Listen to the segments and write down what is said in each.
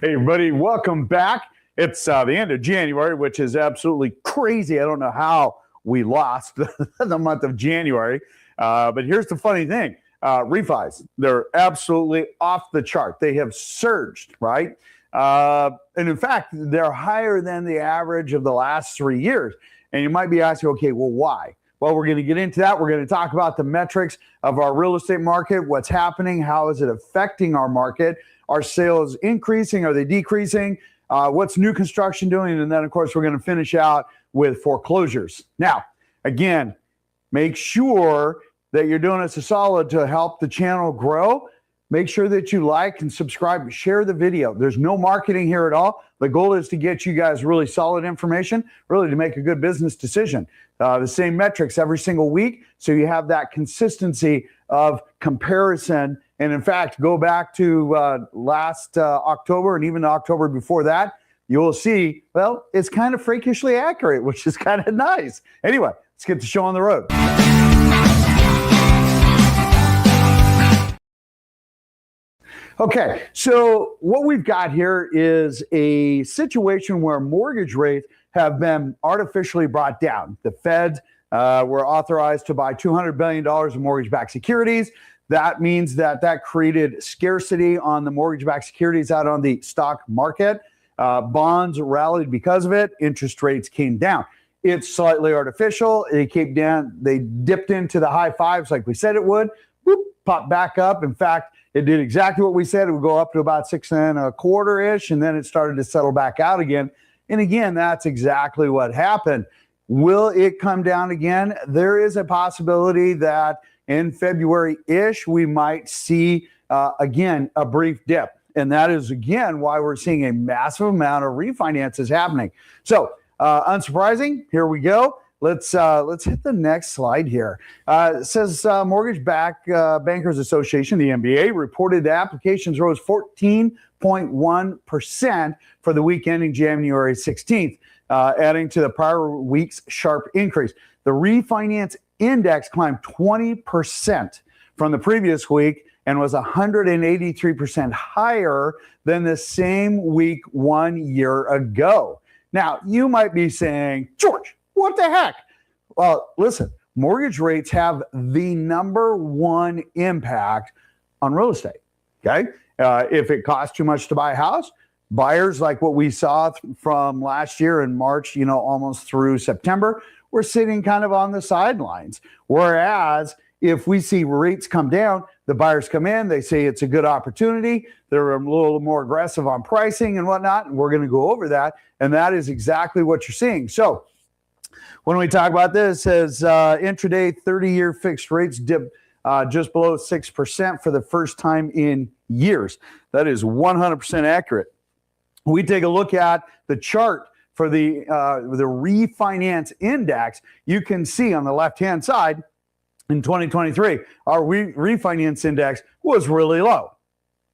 Hey, everybody, welcome back. It's the end of January, which is absolutely crazy. I don't know how we lost the month of January. But here's the funny thing. Refis, they're absolutely off the chart. They have surged, right? And in fact, they're higher than the average of the last 3 years. And you might be asking, okay, well, why? Well, we're going to get into that. We're going to talk about the metrics of our real estate market, what's happening, how is it affecting our market, are sales increasing, are they decreasing, what's new construction doing, and then, of course, we're going to finish out with foreclosures. Now, again, make sure that you're doing us a solid to help the channel grow. Make sure that you like and subscribe, share the video. There's no marketing here at all. The goal is to get you guys really solid information, really to make a good business decision. The same metrics every single week, so you have that consistency of comparison. And in fact, go back to last October and even the October before that, you will see, well, it's kind of freakishly accurate, which is kind of nice. Anyway, let's get the show on the road. Okay, so what we've got here is a situation where mortgage rates have been artificially brought down. The Fed were authorized to buy $200 billion in mortgage-backed securities. That means that created scarcity on the mortgage-backed securities out on the stock market. Bonds rallied because of it. Interest rates came down. It's slightly artificial. It came down. They dipped into the high fives like we said it would. Whoop, popped back up. In fact, it did exactly what we said. It would go up to about 6.25-ish, and then it started to settle back out again. And again, that's exactly what happened. Will it come down again? There is a possibility that in February-ish, we might see, again, a brief dip. And that is, again, why we're seeing a massive amount of refinances happening. So, unsurprising, here we go. Let's hit the next slide here. It says Mortgage Bankers Association, the MBA, reported the applications rose 14.1% for the week ending January 16th, adding to the prior week's sharp increase. The Refinance Index climbed 20% from the previous week and was 183% higher than the same week 1 year ago. Now, you might be saying, George, what the heck? Well, listen, mortgage rates have the number one impact on real estate, okay? If it costs too much to buy a house, buyers, like what we saw from last year in March, almost through September, we're sitting kind of on the sidelines. Whereas if we see rates come down, the buyers come in, they say it's a good opportunity. They're a little more aggressive on pricing and whatnot, and we're going to go over that. And that is exactly what you're seeing. So when we talk about this, as intraday 30-year fixed rates dip just below 6% for the first time in years. That is 100% accurate. We take a look at the chart for the Refinance Index. You can see on the left-hand side in 2023, our Refinance Index was really low.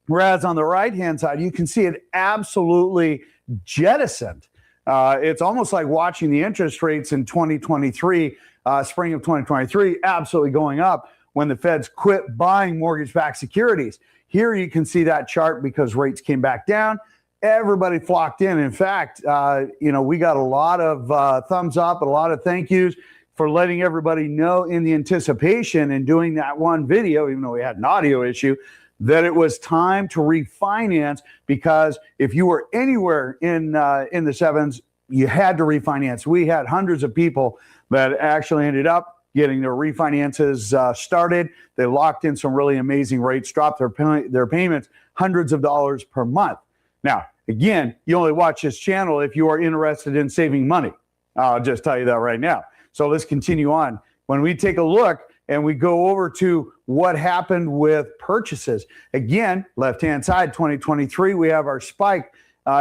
Whereas on the right-hand side, you can see it absolutely jettisoned. It's almost like watching the interest rates in 2023, spring of 2023, absolutely going up when the Feds quit buying mortgage-backed securities. Here you can see that chart because rates came back down. Everybody flocked in. In fact, we got a lot of thumbs up and a lot of thank yous for letting everybody know in the anticipation and doing that one video, even though we had an audio issue, that it was time to refinance, because if you were anywhere in the sevens, you had to refinance. We had hundreds of people that actually ended up getting their refinances started. They locked in some really amazing rates, dropped their payments hundreds of dollars per month. Now, again, you only watch this channel if you are interested in saving money. I'll just tell you that right now. So let's continue on. When we take a look and we go over to what happened with purchases, again, left-hand side, 2023, we have our spike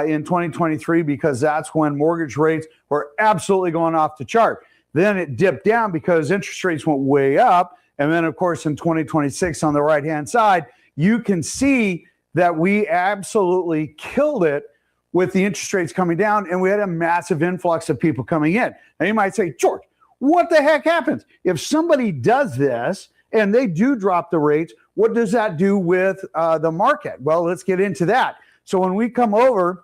in 2023 because that's when mortgage rates were absolutely going off the chart. Then it dipped down because interest rates went way up. And then, of course, in 2026 on the right-hand side, you can see that we absolutely killed it with the interest rates coming down, and we had a massive influx of people coming in. And you might say, George, what the heck happens? If somebody does this and they do drop the rates, what does that do with the market? Well, let's get into that. So when we come over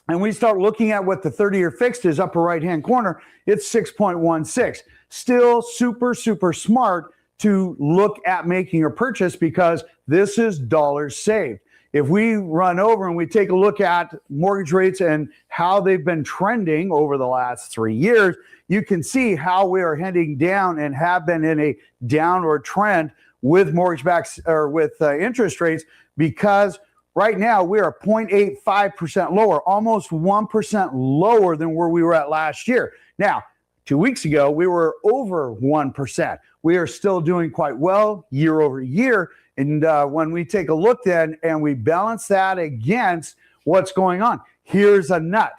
and we start looking at what the 30-year fixed is, upper right-hand corner, it's 6.16. Still super, super smart to look at making your purchase because this is dollars saved. If we run over and we take a look at mortgage rates and how they've been trending over the last 3 years, you can see how we are heading down and have been in a downward trend with mortgage-backed or with interest rates, because right now we are 0.85% lower, almost 1% lower than where we were at last year. Now, 2 weeks ago, we were over 1%. We are still doing quite well year over year. And when we take a look then and we balance that against what's going on, here's a nut.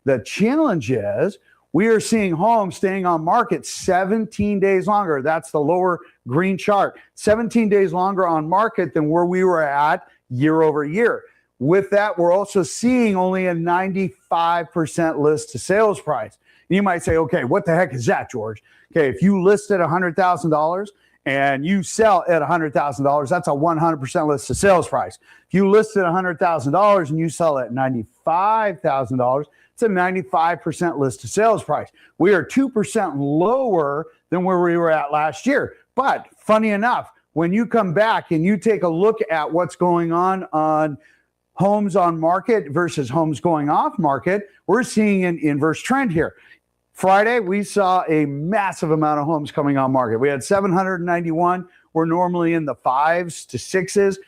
The challenge is we are seeing homes staying on market 17 days longer. That's the lower green chart. 17 days longer on market than where we were at year over year. With that, we're also seeing only a 95% list to sales price. And you might say, okay, what the heck is that, George? Okay, if you list at $100,000 and you sell at $100,000, that's a 100% list to sales price. If you list at $100,000 and you sell at $95,000, it's a 95% list to sales price. We are 2% lower than where we were at last year. But funny enough, when you come back and you take a look at what's going on homes on market versus homes going off market, we're seeing an inverse trend here. Friday, we saw a massive amount of homes coming on market. We had 791. We're normally in the 5s to 6s.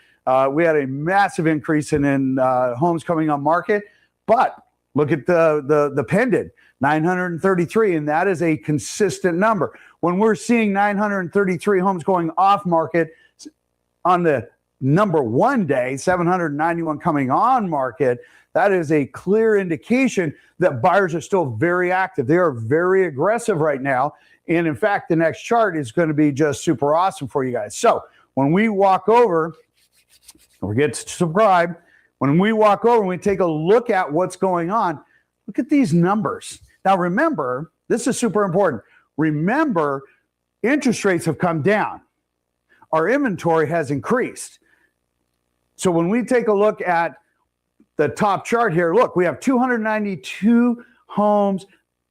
We had a massive increase in homes coming on market. But look at the pending, 933, and that is a consistent number. When we're seeing 933 homes going off market on the number one day, 791 coming on market, that is a clear indication that buyers are still very active. They are very aggressive right now. And in fact, the next chart is going to be just super awesome for you guys. So when we walk over, don't forget to subscribe. When we walk over and we take a look at what's going on, look at these numbers. Now remember, this is super important. Remember, interest rates have come down. Our inventory has increased. So when we take a look at the top chart here, look, we have 292 homes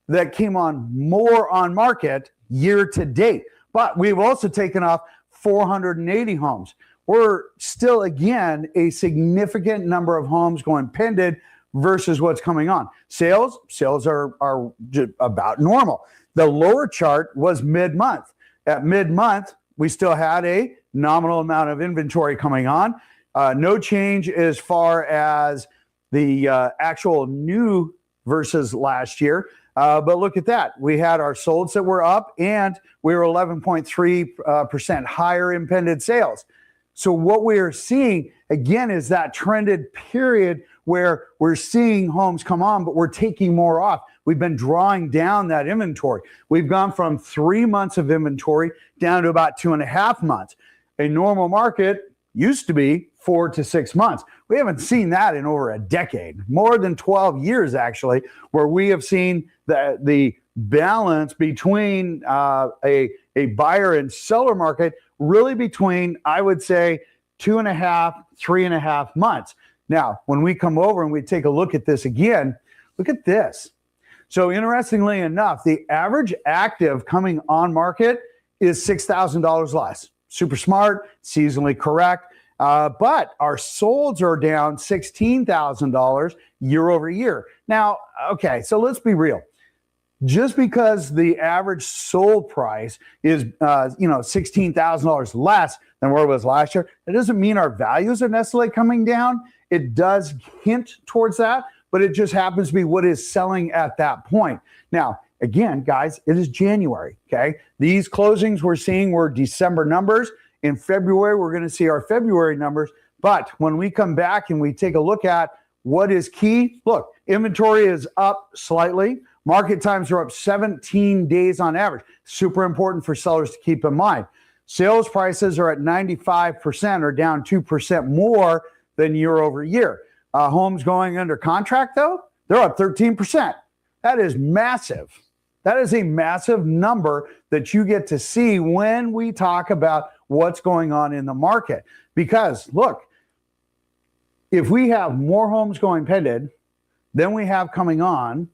that came on more on market year to date. But we've also taken off 480 homes. We're still, again, a significant number of homes going pending versus what's coming on. Sales are about normal. The lower chart was mid-month. At mid-month, we still had a nominal amount of inventory coming on. No change as far as the actual new versus last year. But look at that. We had our solds that were up, and we were 11.3% higher in pending sales. So what we are seeing, again, is that trended period where we're seeing homes come on, but we're taking more off. We've been drawing down that inventory. We've gone from 3 months of inventory down to about 2.5 months. A normal market used to be 4 to 6 months. We haven't seen that in over a decade, more than 12 years, actually, where we have seen the balance between a buyer and seller market really between, I would say, 2.5, 3.5 months. Now, when we come over and we take a look at this again, look at this. So interestingly enough, the average active coming on market is $6,000 less. Super smart, seasonally correct. But our solds are down $16,000 year over year. Now, okay, so let's be real. Just because the average sold price is, $16,000 less than where it was last year, it doesn't mean our values are necessarily coming down. It does hint towards that, but it just happens to be what is selling at that point. Now, again, guys, it is January, okay? These closings we're seeing were December numbers. In February, we're going to see our February numbers. But when we come back and we take a look at what is key, look, inventory is up slightly. Market times are up 17 days on average. Super important for sellers to keep in mind. Sales prices are at 95% or down 2% more than year over year. Homes going under contract, though, they're up 13%. That is massive. That is a massive number that you get to see when we talk about what's going on in the market. Because, look, if we have more homes going pending than we have coming on,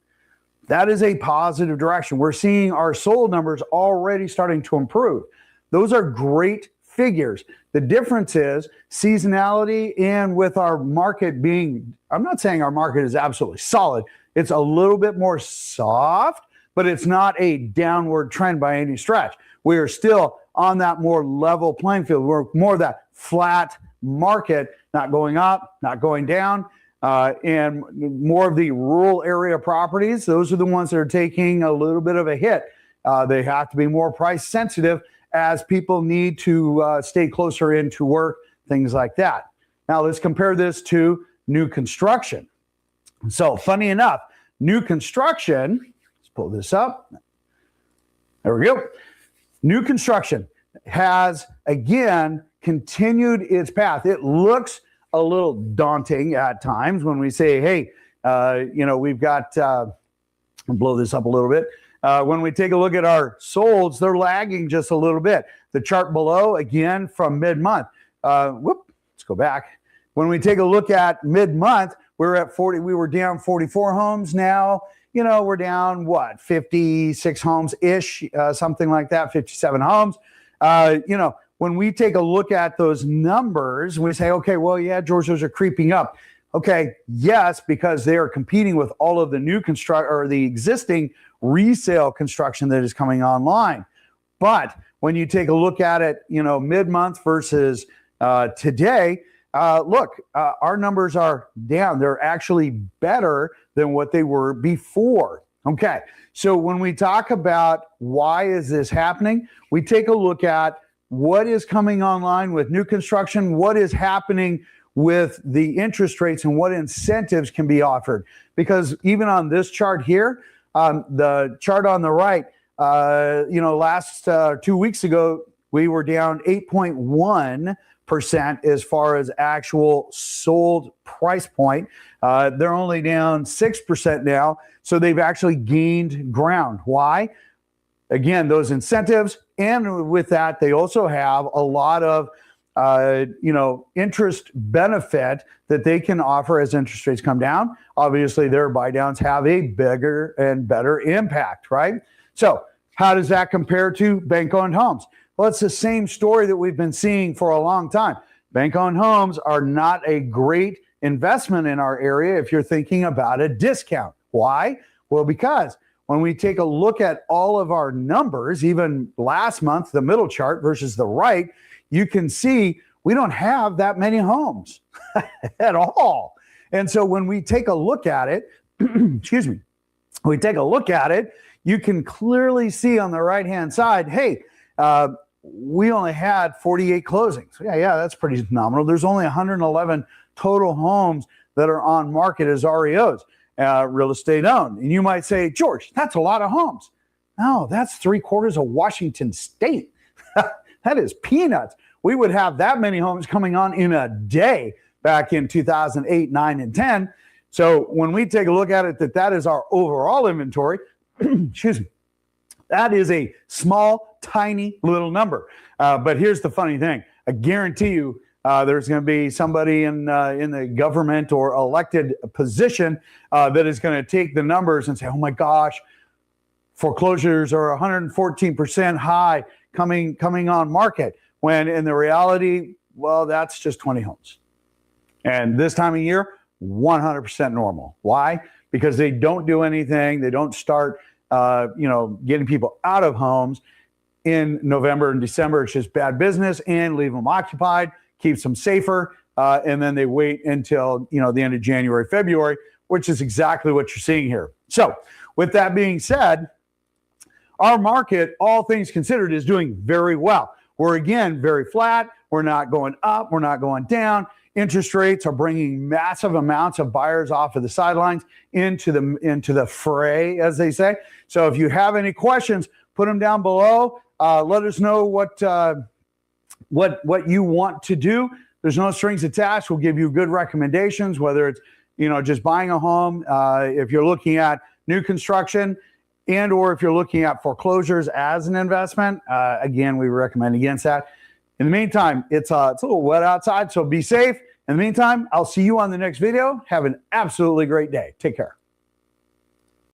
that is a positive direction. We're seeing our sold numbers already starting to improve. Those are great figures. The difference is seasonality, and with our market being, I'm not saying our market is absolutely solid. It's a little bit more soft, but it's not a downward trend by any stretch. We are still on that more level playing field. We're more of that flat market, not going up, not going down. And more of the rural area properties, those are the ones that are taking a little bit of a hit. They have to be more price sensitive as people need to stay closer into work, things like that. Now let's compare this to new construction. So funny enough, new construction, let's pull this up. There we go. New construction has again continued its path. It looks a little daunting at times when we say, hey, we've got, I'll blow this up a little bit. When we take a look at our solds, they're lagging just a little bit. The chart below, again, from mid-month. Let's go back. When we take a look at mid-month, we were down 44 homes. Now, we're down, 56 homes-ish, something like that, 57 homes. When we take a look at those numbers, we say, okay, well, yeah, George, those are creeping up. Okay, yes, because they are competing with all of the new the existing resale construction that is coming online. But when you take a look at it, mid-month versus today, our numbers are down. They're actually better than what they were before. Okay, so when we talk about why is this happening, we take a look at what is coming online with new construction, what is happening with the interest rates, and what incentives can be offered. Because even on this chart here, the chart on the right, last 2 weeks ago, we were down 8.1% as far as actual sold price point. They're only down 6% now, so they've actually gained ground. Why? Again, those incentives, and with that, they also have a lot of interest benefit that they can offer as interest rates come down. Obviously, their buy downs have a bigger and better impact, right? So how does that compare to bank-owned homes? Well, it's the same story that we've been seeing for a long time. Bank-owned homes are not a great investment in our area if you're thinking about a discount. Why? Well, because when we take a look at all of our numbers, even last month, the middle chart versus the right, you can see we don't have that many homes at all. And so when we take a look at it, we take a look at it, you can clearly see on the right-hand side, hey, we only had 48 closings. Yeah, that's pretty phenomenal. There's only 111 total homes that are on market as REOs. Real estate owned. And you might say, George, that's a lot of homes. No, that's 3/4 of Washington state. That is peanuts. We would have that many homes coming on in a day back in 2008, 9, and 10. So when we take a look at it, that is our overall inventory, that is a small, tiny little number. But here's the funny thing. I guarantee you, there's going to be somebody in the government or elected position that is going to take the numbers and say, oh my gosh, foreclosures are 114% high coming on market. When in the reality, well, that's just 20 homes. And this time of year, 100% normal. Why? Because they don't do anything. They don't start, getting people out of homes in November and December. It's just bad business and leave them occupied. Keeps them safer, and then they wait until the end of January, February, which is exactly what you're seeing here. So with that being said, our market, all things considered, is doing very well. We're again very flat. We're not going up. We're not going down. Interest rates are bringing massive amounts of buyers off of the sidelines into the fray, as they say. So if you have any questions, put them down below. Let us know what you want to do. There's no strings attached. We'll give you good recommendations, whether it's, just buying a home, if you're looking at new construction, and or if you're looking at foreclosures as an investment. Again, we recommend against that. In the meantime, it's a little wet outside, so be safe, In the meantime, I'll see you on the next video. Have an absolutely great day. Take care.